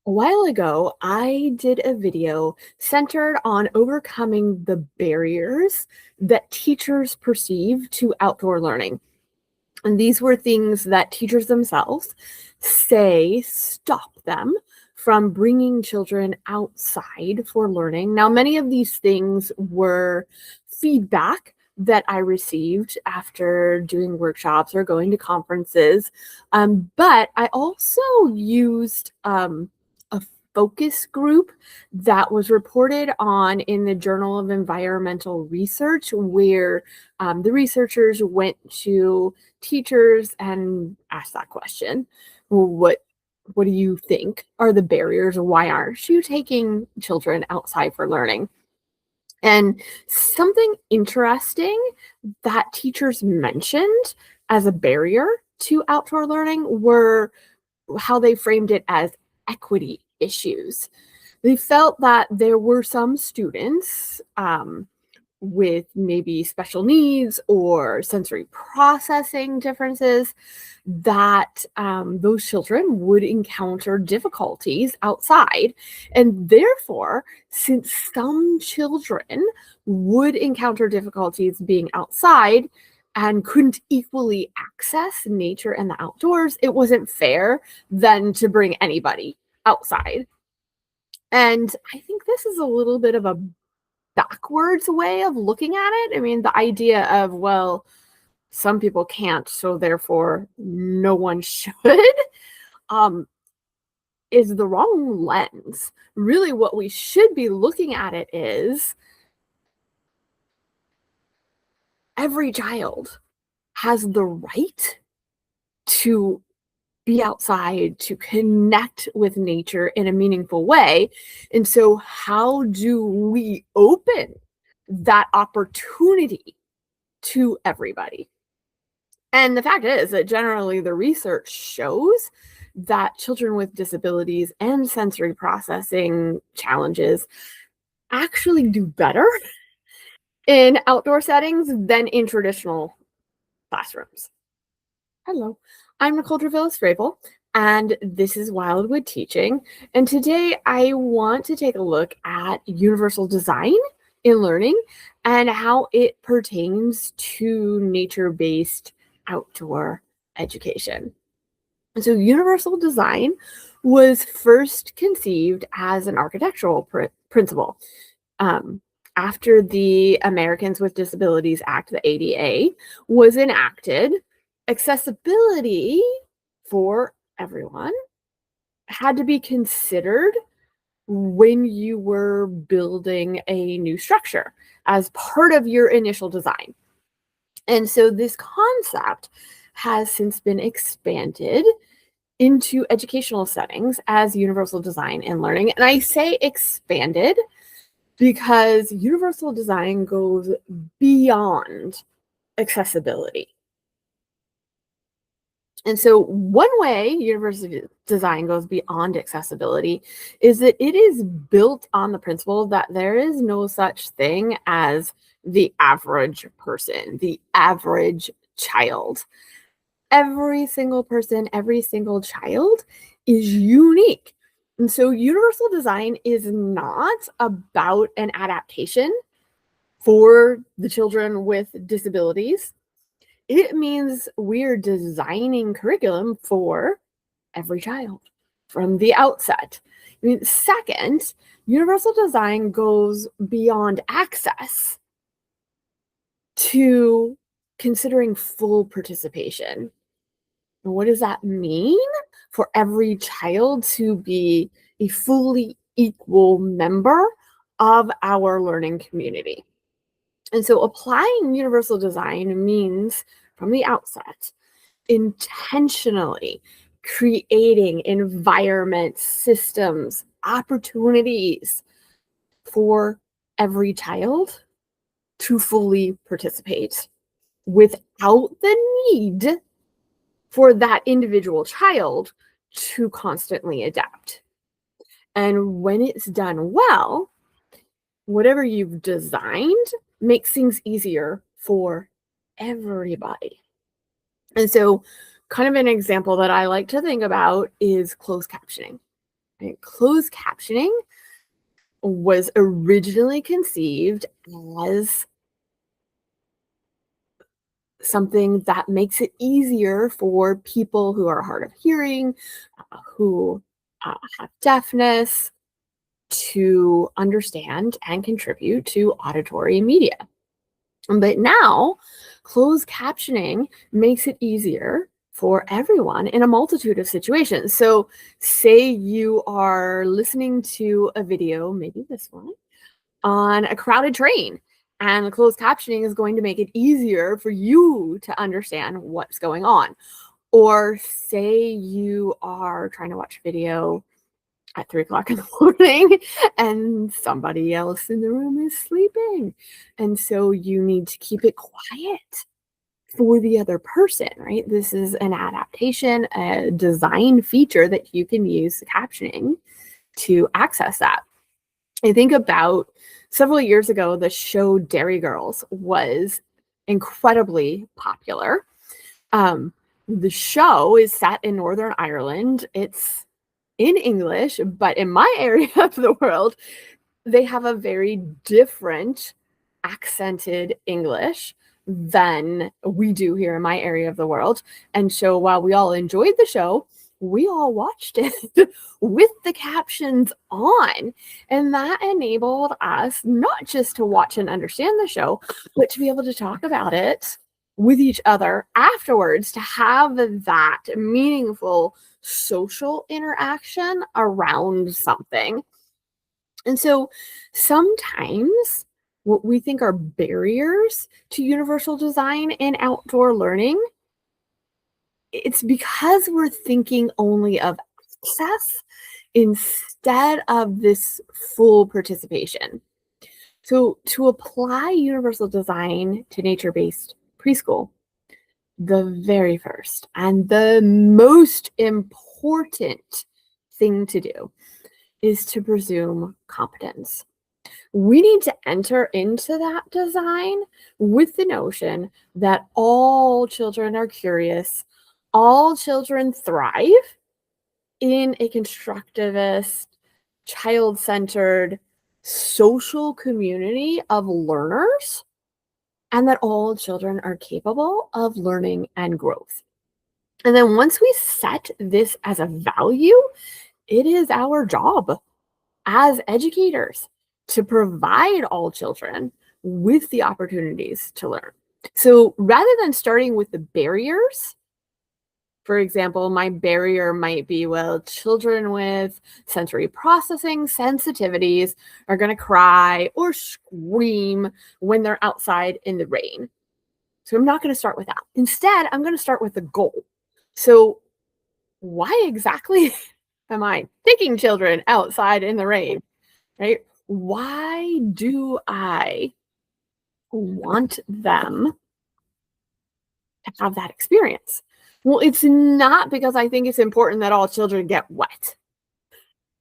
A while ago, I did a video centered on overcoming the barriers that teachers perceive to outdoor learning. And these were things that teachers themselves say stop them from bringing children outside for learning. Now, many of these things were feedback that I received after doing workshops or going to conferences. But I also used a focus group that was reported on in the Journal of Environmental Research, where the researchers went to teachers and asked that question. Well, what do you think are the barriers? Why aren't you taking children outside for learning? And something interesting that teachers mentioned as a barrier to outdoor learning were how they framed it as equity issues. They felt that there were some students with maybe special needs or sensory processing differences that those children would encounter difficulties outside. And therefore, since some children would encounter difficulties being outside and couldn't equally access nature and the outdoors, it wasn't fair then to bring anybody outside. And I think this is a little bit of a backwards way of looking at it. I mean, the idea of, well, some people can't, so therefore no one should, um, is the wrong lens. Really, what we should be looking at it is every child has the right to be outside, to connect with nature in a meaningful way. And so, how do we open that opportunity to everybody? And the fact is that generally the research shows that children with disabilities and sensory processing challenges actually do better in outdoor settings than in traditional classrooms. Hello, I'm Nicole Dravillas-Fravel, and this is Wildwood Teaching. And today I want to take a look at universal design in learning and how it pertains to nature-based outdoor education. And so universal design was first conceived as an architectural principle. After the Americans with Disabilities Act, the ADA, was enacted, accessibility for everyone had to be considered when you were building a new structure as part of your initial design. And so this concept has since been expanded into educational settings as universal design and learning. And I say expanded because universal design goes beyond accessibility. And so one way universal design goes beyond accessibility is that it is built on the principle that there is no such thing as the average person, the average child. Every single person, every single child is unique. And so universal design is not about an adaptation for the children with disabilities. It means we're designing curriculum for every child from the outset. I mean, second, universal design goes beyond access to considering full participation. And what does that mean? For every child to be a fully equal member of our learning community. And so applying universal design means from the outset, intentionally creating environments, systems, opportunities for every child to fully participate without the need for that individual child to constantly adapt. And when it's done well, whatever you've designed makes things easier for everybody. And so, kind of an example that I like to think about is closed captioning. Right? Closed captioning was originally conceived as something that makes it easier for people who are hard of hearing, who have deafness, to understand and contribute to auditory media. But now, closed captioning makes it easier for everyone in a multitude of situations. So, say you are listening to a video, maybe this one, on a crowded train, and the closed captioning is going to make it easier for you to understand what's going on. Or say you are trying to watch a video at 3 o'clock in the morning and somebody else in the room is sleeping. And so you need to keep it quiet for the other person, right? This is an adaptation, a design feature that you can use the captioning to access that. I think about several years ago, the show Dairy Girls was incredibly popular. The show is set in Northern Ireland. It's in English, but in my area of the world, they have a very different accented English than we do here in my area of the world. And so while we all enjoyed the show, we all watched it with the captions on. And that enabled us not just to watch and understand the show, but to be able to talk about it with each other afterwards, to have that meaningful social interaction around something. And so sometimes what we think are barriers to universal design in outdoor learning, it's because we're thinking only of access instead of this full participation. So to apply universal design to nature-based preschool, the very first and the most important thing to do is to presume competence. We need to enter into that design with the notion that all children are curious, all children thrive in a constructivist, child-centered, social community of learners, and that all children are capable of learning and growth. And then once we set this as a value, it is our job as educators to provide all children with the opportunities to learn. So rather than starting with the barriers, for example, my barrier might be, well, children with sensory processing sensitivities are going to cry or scream when they're outside in the rain. So I'm not going to start with that. Instead, I'm going to start with the goal. So why exactly am I taking children outside in the rain, right? Why do I want them to have that experience? Well, it's not because I think it's important that all children get wet.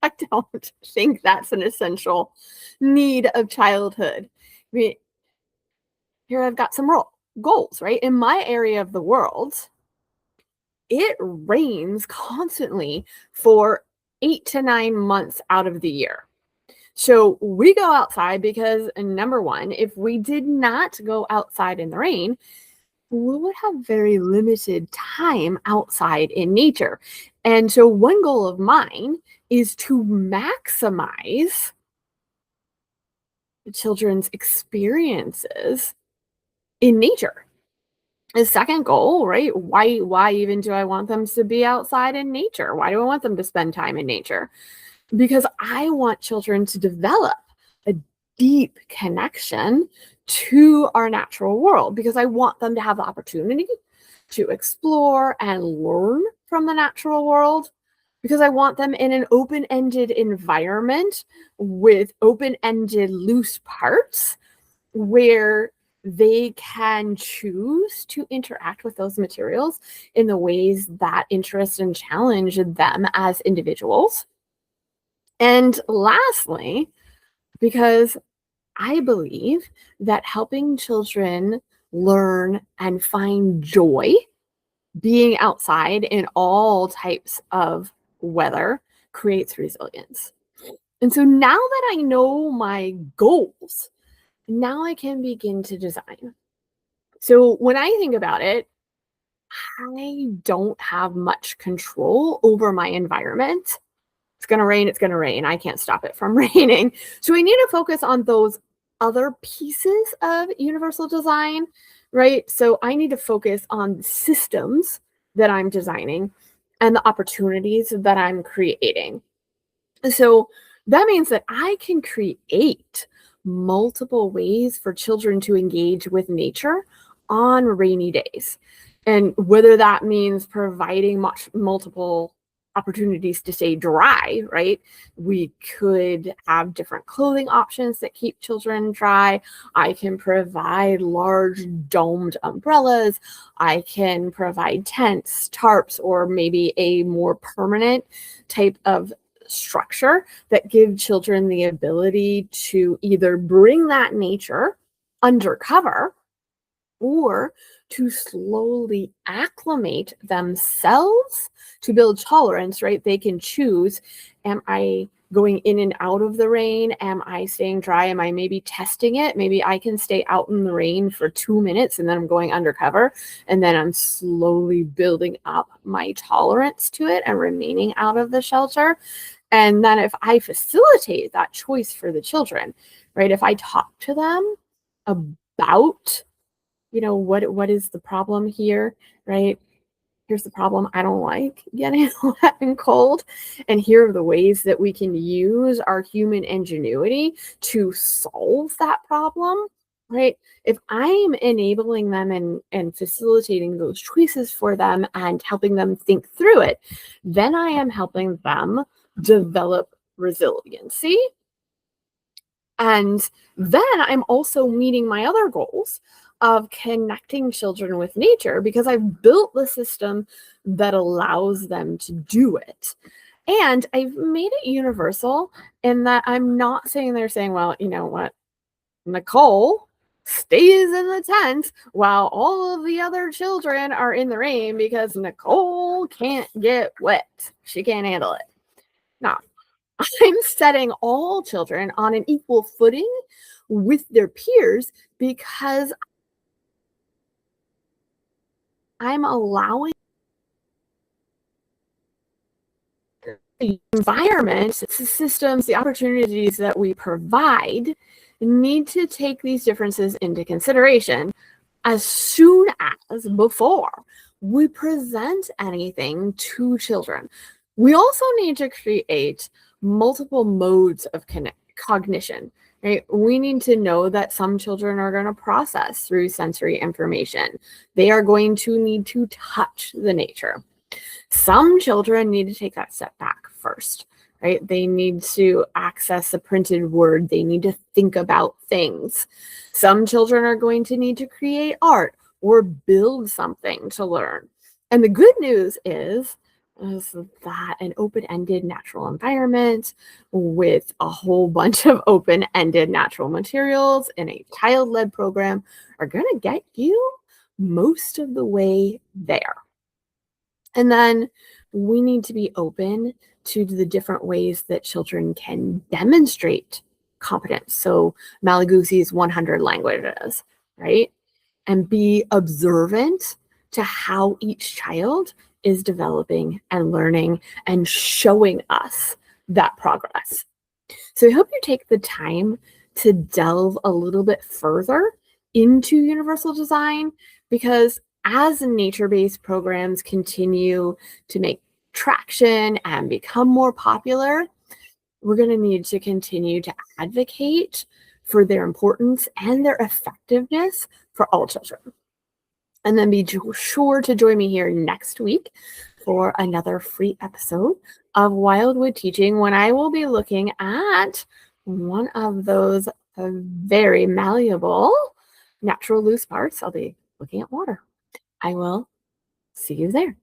I don't think that's an essential need of childhood. I mean, here I've got some goals, right? In my area of the world, it rains constantly for 8 to 9 months out of the year. So we go outside because, number one, if we did not go outside in the rain, we would have very limited time outside in nature. And so one goal of mine is to maximize the children's experiences in nature. The second goal, right? Why even do I want them to be outside in nature? Why do I want them to spend time in nature? Because I want children to develop a deep connection to our natural world, because I want them to have the opportunity to explore and learn from the natural world, because I want them in an open-ended environment with open-ended loose parts where they can choose to interact with those materials in the ways that interest and challenge them as individuals. And lastly, because I believe that helping children learn and find joy being outside in all types of weather creates resilience. And so now that I know my goals, now I can begin to design. So when I think about it, I don't have much control over my environment. It's going to rain, it's going to rain. I can't stop it from raining. So we need to focus on those other pieces of universal design, right? So I need to focus on the systems that I'm designing and the opportunities that I'm creating. So that means that I can create multiple ways for children to engage with nature on rainy days. And whether that means providing multiple opportunities to stay dry, right? We could have different clothing options that keep children dry. I can provide large domed umbrellas. I can provide tents, tarps, or maybe a more permanent type of structure that give children the ability to either bring that nature under cover or to slowly acclimate themselves to build tolerance, right? They can choose, am I going in and out of the rain? Am I staying dry? Am I maybe testing it? Maybe I can stay out in the rain for 2 minutes and then I'm going undercover and then I'm slowly building up my tolerance to it and remaining out of the shelter. And then if I facilitate that choice for the children, right? If I talk to them about, what is the problem here, right? Here's the problem. I don't like getting wet and cold. And here are the ways that we can use our human ingenuity to solve that problem, right? If I'm enabling them and facilitating those choices for them and helping them think through it, then I am helping them develop resiliency. And then I'm also meeting my other goals of connecting children with nature because I've built the system that allows them to do it. And I've made it universal in that I'm not sitting there saying, well, you know what, Nicole stays in the tent while all of the other children are in the rain because Nicole can't get wet. She can't handle it. No, I'm setting all children on an equal footing with their peers because I'm allowing the environment, the systems, the opportunities that we provide need to take these differences into consideration as soon as before we present anything to children. We also need to create multiple modes of cognition, right? We need to know that some children are going to process through sensory information. They are going to need to touch the nature. Some children need to take that step back first, right? They need to access a printed word. They need to think about things. Some children are going to need to create art or build something to learn. And the good news is that an open-ended natural environment with a whole bunch of open-ended natural materials in a child-led program are going to get you most of the way there. And then we need to be open to the different ways that children can demonstrate competence. So Malaguzzi's 100 languages, right? And be observant to how each child is developing and learning and showing us that progress. So I hope you take the time to delve a little bit further into universal design because as nature-based programs continue to make traction and become more popular, we're going to need to continue to advocate for their importance and their effectiveness for all children. And then be sure to join me here next week for another free episode of Wildwood Teaching when I will be looking at one of those very malleable natural loose parts. I'll be looking at water. I will see you there.